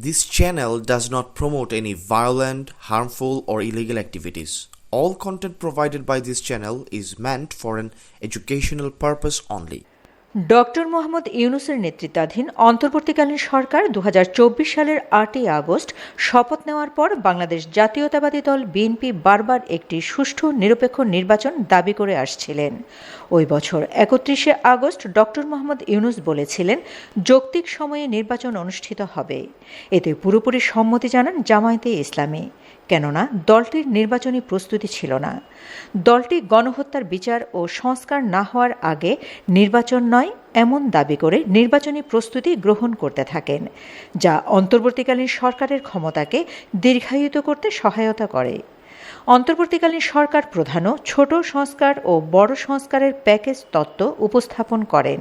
This channel does not promote any violent, harmful, or illegal activities. All content provided by this channel is meant for an educational purpose only. Doctor Mohammad ইউনূসের নেতৃত্বাধীন অন্তর্বর্তীকালীন সরকার ২০২৪ সালের ৮ই August শপথ নেওয়ার পর বাংলাদেশ জাতীয়তাবাদী দল বিএনপি বারবার একটি সুষ্ঠু নিরপেক্ষ নির্বাচন দাবি করে আসছিলেন। ওই বছর ৩১শে আগস্ট ডক্টর মোহাম্মদ ইউনূস বলেছিলেন যৌক্তিক সময়ে নির্বাচন অনুষ্ঠিত হবে। এতে পুরোপুরি সম্মতি জানান জামায়াতে ইসলামী। কেননা দলটির নির্বাচনী প্রস্তুতি ছিল না। দলটি গণহত্যার বিচার ও সংস্কার না হওয়ার আগে নির্বাচন নয় এমন দাবি করে নির্বাচনী প্রস্তুতি গ্রহণ করতে থাকেন, যা অন্তর্বর্তীকালীন সরকারের ক্ষমতাকে দীর্ঘায়িত করতে সহায়তা করে। অন্তর্বর্তীকালীন সরকার প্রধানও ছোট সংস্কার ও বড় সংস্কারের প্যাকেজ তত্ত্ব উপস্থাপন করেন,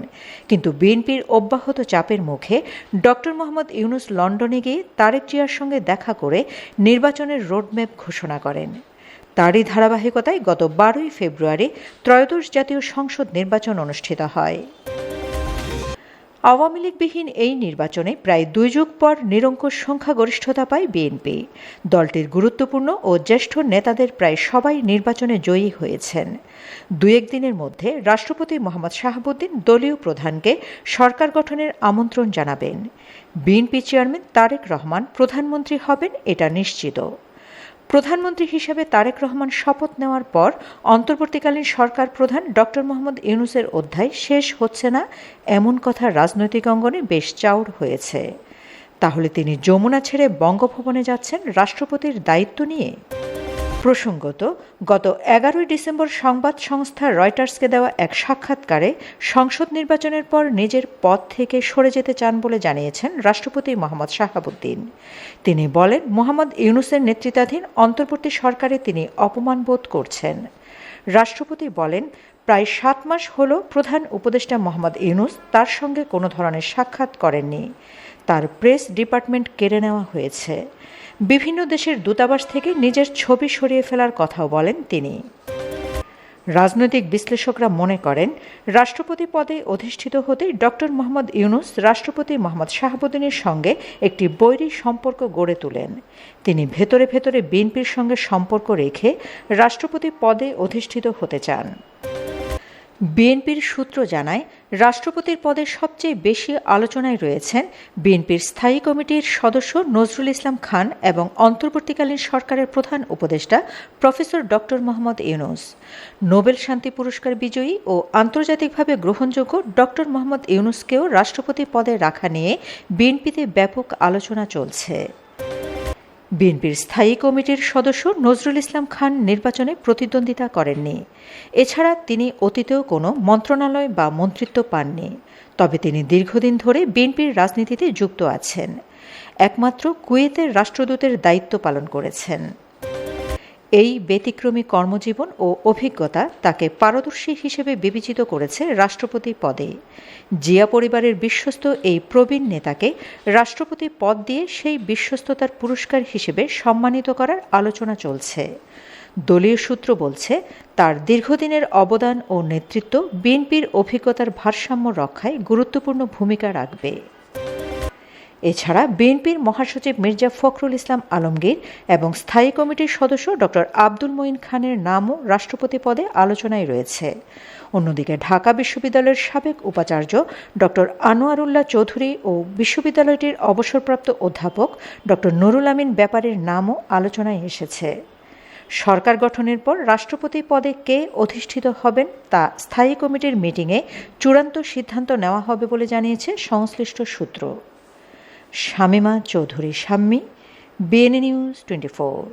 কিন্তু বিএনপির অব্যাহত চাপের মুখে ডক্টর মোহাম্মদ ইউনূস লন্ডনে গিয়ে তারেক জিয়ার সঙ্গে দেখা করে নির্বাচনের রোডম্যাপ ঘোষণা করেন। তারই ধারাবাহিকতায় গত ১২ই ফেব্রুয়ারি ত্রয়োদশ জাতীয় সংসদ নির্বাচন অনুষ্ঠিত হয়। আওয়ামী লীগবিহীন এই নির্বাচনে প্রায় ২ যুগ পর নিরঙ্কুশ সংখ্যাগরিষ্ঠতা পায় বিএনপি। দলটির গুরুত্বপূর্ণ ও জ্যেষ্ঠ নেতাদের প্রায় সবাই নির্বাচনে জয়ী হয়েছেন। ২-১ দিনের মধ্যে রাষ্ট্রপতি মোহাম্মদ শাহাবুদ্দিন দলীয় প্রধানকে সরকার গঠনের আমন্ত্রণ জানাবেন। বিএনপি চেয়ারম্যান তারেক রহমান প্রধানমন্ত্রী হবেন এটা নিশ্চিত। প্রধানমন্ত্রী হিসেবে তারেক রহমান শপথ নেওয়ার পর অন্তর্বর্তীকালীন সরকার প্রধান ডক্টর মোহাম্মদ ইউনূসের অধ্যায় শেষ হচ্ছে না এমন কথা রাজনৈতিক অঙ্গনে বেশ চাউর হয়েছে। তাহলে তিনি যমুনা ছেড়ে বঙ্গভবনে যাচ্ছেন রাষ্ট্রপতির দায়িত্ব নিয়ে? প্রসঙ্গত, গত ১১ই ডিসেম্বর সংবাদ সংস্থা রয়টার্সকে দেওয়া এক সাক্ষাৎকারে সংসদ নির্বাচনের পর নিজের পদ থেকে সরে যেতে চান বলে জানিয়েছেন রাষ্ট্রপতি মোহাম্মদ শাহাবুদ্দিন। তিনি বলেন, মোহাম্মদ ইউনূসের নেতৃত্বাধীন অন্তর্বর্তী সরকারে তিনি অপমান বোধ করছেন। রাষ্ট্রপতি বলেন, প্রায় ৭ মাস হল প্রধান উপদেষ্টা মোহাম্মদ ইউনূস তার সঙ্গে কোনো ধরনের সাক্ষাৎ করেননি। তার প্রেস ডিপার্টমেন্ট কেড়ে নেওয়া হয়েছে। বিভিন্ন দেশের দূতাবাস থেকে নিজের ছবি সরিয়ে ফেলার কথাও বলেন তিনি। রাজনৈতিক বিশ্লেষকরা মনে করেন, রাষ্ট্রপতি পদে অধিষ্ঠিত হতেই ডক্টর মোহাম্মদ ইউনূস রাষ্ট্রপতি মোহাম্মদ শাহাবুদ্দিনের সঙ্গে একটি বৈরী সম্পর্ক গড়ে তোলেন। তিনি ভেতরে ভেতরে বিএনপির সঙ্গে সম্পর্ক রেখে রাষ্ট্রপতি পদে অধিষ্ঠিত হতে চান। বিএনপির সূত্র জানায়, রাষ্ট্রপতির পদে সবচেয়ে বেশি আলোচনায় রয়েছেন বিএনপির স্থায়ী কমিটির সদস্য নজরুল ইসলাম খান এবং অন্তর্বর্তীকালীন সরকারের প্রধান উপদেষ্টা professor doctor Mohammad Yunus. Nobel শান্তি পুরস্কার বিজয়ী ও আন্তর্জাতিকভাবে গ্রহণযোগ্য ডক্টর মোহাম্মদ ইউনূসকেও রাষ্ট্রপতি পদে রাখা নিয়ে বিএনপিতে ব্যাপক আলোচনা চলছে। বিএনপির স্থায়ী কমিটির সদস্য নজরুল ইসলাম খান নির্বাচনে প্রতিদ্বন্দ্বিতা করেননি। এছাড়া তিনি অতীতেও কোনো মন্ত্রণালয় বা মন্ত্রিত্ব পাননি। তবে তিনি দীর্ঘদিন ধরে বিএনপির রাজনীতিতে যুক্ত আছেন। একমাত্র কুয়েতের রাষ্ট্রদূতের দায়িত্ব পালন করেছেন। এই ব্যতিক্রমী কর্মজীবন ও অভিজ্ঞতা তাকে পারদর্শী হিসেবে বিবেচিত করেছে রাষ্ট্রপতি পদে। জিয়া পরিবারের বিশ্বস্ত এই প্রবীণ নেতাকে রাষ্ট্রপতি পদ দিয়ে সেই বিশ্বস্ততার পুরস্কার হিসেবে সম্মানিত করার আলোচনা চলছে। দলীয় সূত্র বলছে, তার দীর্ঘদিনের অবদান ও নেতৃত্ব বিএনপির অভিজ্ঞতার ভারসাম্য রক্ষায় গুরুত্বপূর্ণ ভূমিকা রাখবে। এছাড়া বিএনপির মহাসচিব মির্জা ফখরুল ইসলাম আলমগীর এবং স্থায়ী কমিটির সদস্য ডক্টর আব্দুল মঈন খানের নামও রাষ্ট্রপতি পদে আলোচনায় রয়েছে। অন্যদিকে ঢাকা বিশ্ববিদ্যালয়ের সাবেক উপাচার্য ডক্টর আনোয়ারুল্লাহ চৌধুরী ও বিশ্ববিদ্যালয়টির অবসরপ্রাপ্ত অধ্যাপক ডক্টর নুরুল আমিন ব্যাপারীর নামও আলোচনায় এসেছে। সরকার গঠনের পর রাষ্ট্রপতি পদে কে অধিষ্ঠিত হবেন তা স্থায়ী কমিটির মিটিংয়ে চূড়ান্ত সিদ্ধান্ত নেওয়া হবে বলে জানিয়েছে সংশ্লিষ্ট সূত্র। Shamima Chowdhury Shammi, BNA news 24।